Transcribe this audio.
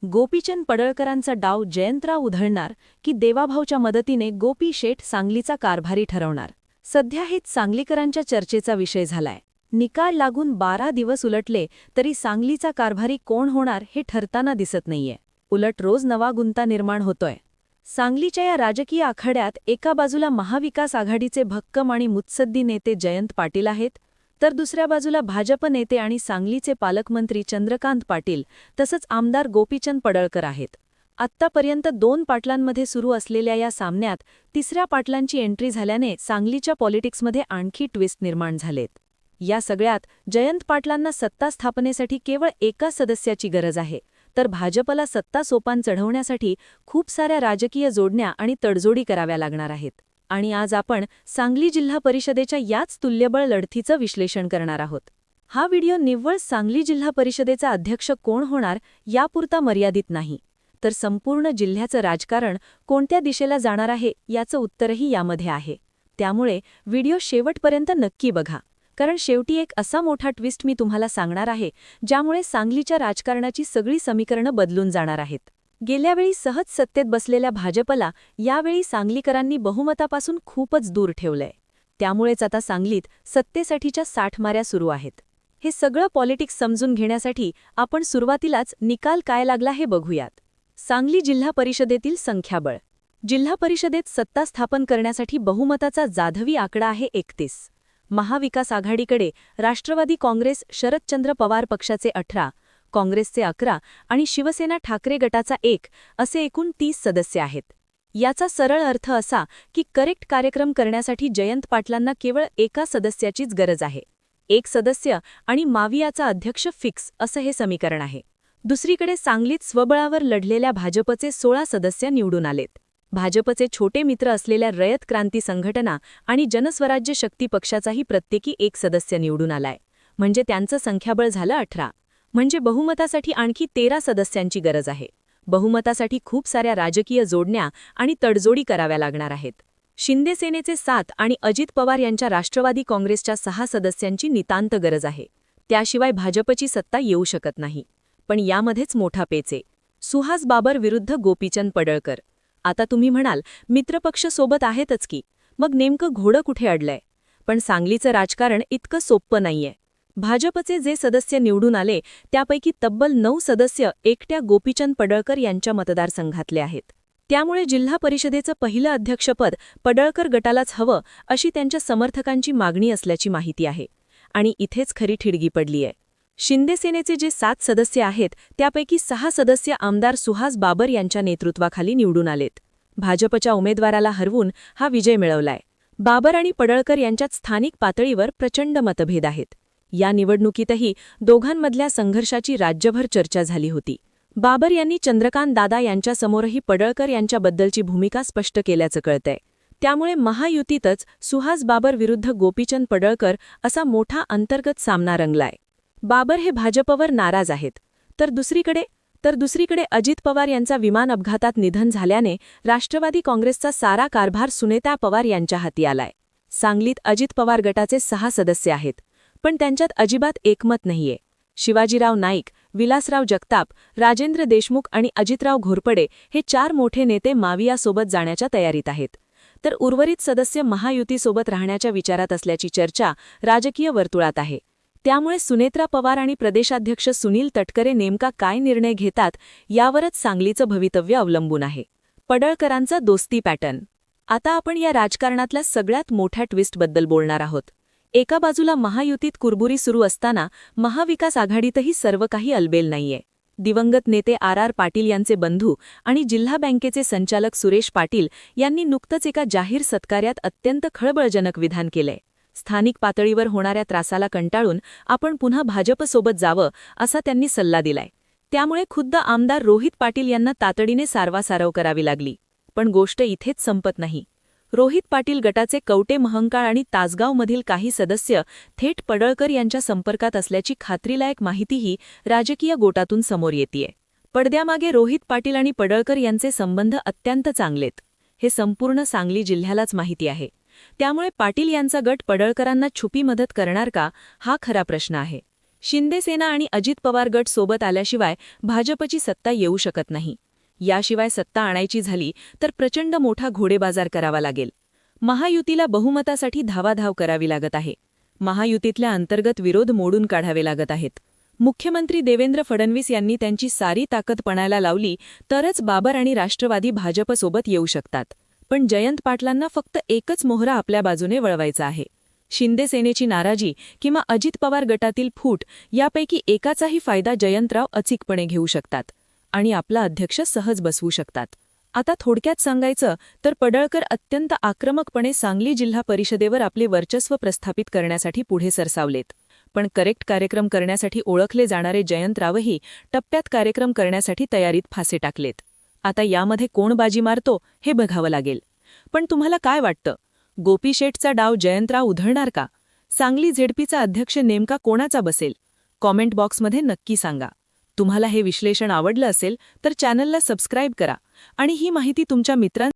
गोपीचंद पडळकरांचा डाव जयंतराव उधळणार की देवाभाऊच्या मदतीने गोपी शेठ सांगलीचा कारभारी ठरवणार? सध्या हेच सांगलीकरांच्या चर्चेचा विषय झालाय. निकाल लागून 12 दिवस उलटले तरी सांगलीचा कारभारी कोण होणार हे ठरताना दिसत नाहीये. उलट रोज नवा गुंता निर्माण होतोय. सांगलीच्या या राजकीय आखाड्यात एका बाजूला महाविकास आघाडीचे भक्कम आणि मुत्सद्दी नेते जयंत पाटील आहेत, तर दुसऱ्या बाजूला भाजप नेते आणि सांगलीचे पालकमंत्री चंद्रकांत पाटील तसंच आमदार गोपीचंद पडळकर आहेत. आत्तापर्यंत 2 पाटलांमध्ये सुरू असलेल्या या सामन्यात तिसऱ्या पाटलांची एंट्री झाल्याने सांगलीच्या पॉलिटिक्समध्ये आणखी ट्विस्ट निर्माण झालेत. या सगळ्यात जयंत पाटलांना सत्ता स्थापनेसाठी केवळ एका सदस्याची गरज आहे, तर भाजपला सत्ता सोपान चढवण्यासाठी खूप साऱ्या राजकीय जोडण्या आणि तडजोडी कराव्या लागणार आहेत. आणि आज आपण सांगली जिल्हा परिषदेच्या याच तुल्यबळ लढतीचं विश्लेषण करणार आहोत. हा व्हिडिओ निव्वळ सांगली जिल्हा परिषदेचा अध्यक्ष कोण होणार यापुरता मर्यादित नाही, तर संपूर्ण जिल्ह्याचं राजकारण कोणत्या दिशेला जाणार आहे याचं उत्तरही यामध्ये आहे. त्यामुळे व्हिडिओ शेवटपर्यंत नक्की बघा, कारण शेवटी एक असा मोठा ट्विस्ट मी तुम्हाला सांगणार आहे ज्यामुळे सांगलीच्या राजकारणाची सगळी समीकरणं बदलून जाणार आहेत. गेल्यावेळी सहज सत्तेत बसलेल्या भाजपला यावेळी सांगलीकरांनी बहुमतापासून खूपच दूर ठेवलंय. त्यामुळेच आता सांगलीत सत्तेसाठीच्या साठमाऱ्या सुरू आहेत. हे सगळं पॉलिटिक्स समजून घेण्यासाठी आपण सुरुवातीलाच निकाल काय लागला हे बघूयात. सांगली जिल्हा परिषदेतील संख्याबळ. जिल्हा परिषदेत सत्ता स्थापन करण्यासाठी बहुमताचा जाधवी आकडा आहे 31. महाविकास आघाडीकडे राष्ट्रवादी काँग्रेस शरदचंद्र पवार पक्षाचे 18, काँग्रेसचे 11 आणि शिवसेना ठाकरे गटाचा 1 असे एकूण 30 सदस्य आहेत. याचा सरळ अर्थ असा की करेक्ट कार्यक्रम करण्यासाठी जयंत पाटलांना केवळ एका सदस्याचीच गरज आहे. 1 सदस्य आणि मावियाचा अध्यक्ष फिक्स असं हे समीकरण आहे. दुसरीकडे सांगलीत स्वबळावर लढलेल्या भाजपचे 16 सदस्य निवडून आलेत. भाजपचे छोटे मित्र असलेल्या रयत क्रांती संघटना आणि जनस्वराज्य शक्ती पक्षाचाही प्रत्येकी 1 सदस्य निवडून आलाय. म्हणजे त्यांचं संख्याबळ झालं 18. म्हणजे बहुमतासाठी आणखी 13 सदस्यांची गरज आहे. बहुमतासाठी खूप साऱ्या राजकीय जोडण्या आणि तडजोडी कराव्या लागणार आहेत. शिंदे सेनेचे 7 आणि अजित पवार यांच्या राष्ट्रवादी काँग्रेसच्या 6 सदस्यांची नितांत गरज आहे. त्याशिवाय भाजपची सत्ता येऊ शकत नाही. पण यामध्येच मोठा पेच आहे. सुहास बाबर विरुद्ध गोपीचंद पडळकर. आता तुम्ही म्हणाल मित्रपक्ष सोबत आहेतच की, मग नेमकं घोडं कुठे अडलंय? पण सांगलीचं राजकारण इतकं सोप्पं नाहीये. भाजपचे जे सदस्य निवडून आले त्यापैकी तब्बल 9 सदस्य एकट्या गोपीचंद पडळकर यांच्या मतदारसंघातले आहेत. त्यामुळे जिल्हा परिषदेचं पहिलं अध्यक्षपद पडळकर गटालाच हवं अशी त्यांच्या समर्थकांची मागणी असल्याची माहिती आहे. आणि इथेच खरी ठिणगी पडलीय. शिंदे सेनेचे जे 7 सदस्य आहेत त्यापैकी 6 सदस्य आमदार सुहास बाबर यांच्या नेतृत्वाखाली निवडून आलेत. भाजपच्या उमेदवाराला हरवून हा विजय मिळवलाय. बाबर आणि पडळकर यांच्यात स्थानिक पातळीवर प्रचंड मतभेद आहेत. या निवडणुकीतही दोघांमधल्या संघर्षाची राज्यभर चर्चा झाली होती. बाबर यांनी चंद्रकांत दादा यांच्यासमोरही पडळकर यांच्याबद्दलची भूमिका स्पष्ट केल्याचं कळतंय. त्यामुळे महायुतीतच सुहास बाबर विरुद्ध गोपीचंद पडळकर असा मोठा अंतर्गत सामना रंगलाय. बाबर हे भाजपवर नाराज आहेत. तर दुसरीकडे अजित पवार यांचा विमान अपघातात निधन झाल्याने राष्ट्रवादी काँग्रेसचा सारा कारभार सुनेत्रा पवार यांच्या हाती आलाय. सांगलीत अजित पवार गटाचे 6 सदस्य आहेत, पण त्यांच्यात अजिबात एकमत नाहीये. शिवाजीराव नाईक, विलासराव जगताप, राजेंद्र देशमुख आणि अजितराव घोरपडे हे 4 मोठे नेते मावियासोबत जाण्याच्या तयारीत आहेत. तर उर्वरित सदस्य महायुतीसोबत राहण्याच्या विचारात असल्याची चर्चा राजकीय वर्तुळात आहे. त्यामुळे सुनेत्रा पवार आणि प्रदेशाध्यक्ष सुनील तटकरे नेमका काय निर्णय घेतात यावरच सांगलीचं भवितव्य अवलंबून आहे. पडळकरांचा दोस्ती पॅटर्न. आता आपण या राजकारणातल्या सगळ्यात मोठ्या ट्विस्टबद्दल बोलणार आहोत. एका बाजूला महायुतीत कुरबुरी सुरू असताना महाविकास आघाडीतही सर्व काही अलबेल नाहीये. दिवंगत नेते आर पाटील यांचे बंधू आणि जिल्हा बँकेचे संचालक सुरेश पाटील यांनी नुकतंच एका जाहीर सत्कार्यात अत्यंत खळबळजनक विधान केलंय. स्थानिक पातळीवर होणाऱ्या त्रासाला कंटाळून आपण पुन्हा भाजपसोबत जावं असा त्यांनी सल्ला दिलाय. त्यामुळे खुद्द आमदार रोहित पाटील यांना तातडीने सारवासारव करावी लागली. पण गोष्ट इथेच संपत नाही. रोहित पाटील गटाचे कवटे महंकाळ आणि तासगावमधील काही सदस्य थेट पडळकर यांच्या संपर्कात असल्याची खात्रीलायक माहितीही राजकीय गोटातून समोर येतेय. पडद्यामागे रोहित पाटील आणि पडळकर यांचे संबंध अत्यंत चांगलेत. हे संपूर्ण सांगली जिल्ह्यालाच माहिती आहे. त्यामुळे पाटील यांचा गट पडळकरांना छुपी मदत करणार का हा खरा प्रश्न आहे. शिंदेसेना आणि अजित पवार गट सोबत आल्याशिवाय भाजपची सत्ता येऊ शकत नाही. याशिवाय सत्ता आणायची झाली तर प्रचंड मोठा घोडेबाजार करावा लागेल. महायुतीला बहुमतासाठी धावाधाव करावी लागत आहे. महायुतीतल्या अंतर्गत विरोध मोडून काढावे लागत आहेत. मुख्यमंत्री देवेंद्र फडणवीस यांनी त्यांची सारी ताकद पणाला लावली तरच बाबर आणि राष्ट्रवादी भाजपसोबत येऊ शकतात. पण जयंत पाटलांना फक्त एकच मोहरा आपल्या बाजूने वळवायचा आहे. शिंदेसेनेची नाराजी किंवा अजित पवार गटातील फूट यापैकी एकाचाही फायदा जयंतराव अचूकपणे घेऊ शकतात आणि आपला अध्यक्ष सहज बसवू शकतात. आता थोडक्यात सांगायचं तर पडळकर अत्यंत आक्रमकपणे सांगली जिल्हा परिषदेवर आपले वर्चस्व प्रस्थापित करण्यासाठी पुढे सरसावलेत. पण करेक्ट कार्यक्रम करण्यासाठी ओळखले जाणारे जयंतरावही टप्प्यात कार्यक्रम करण्यासाठी तयारीत फासे टाकलेत. आता यामध्ये कोण बाजी मारतो हे बघावं लागेल. पण तुम्हाला काय वाटतं, गोपी शेठचा डाव जयंतराव उधळणार का? सांगली झेडपीचा अध्यक्ष नेमका कोणाचा बसेल? कॉमेंट बॉक्समध्ये नक्की सांगा. तुम्हाला हे विश्लेषण आवडलं असेल तर चॅनलला सबस्क्राईब करा आणि ही माहिती तुमच्या मित्रांना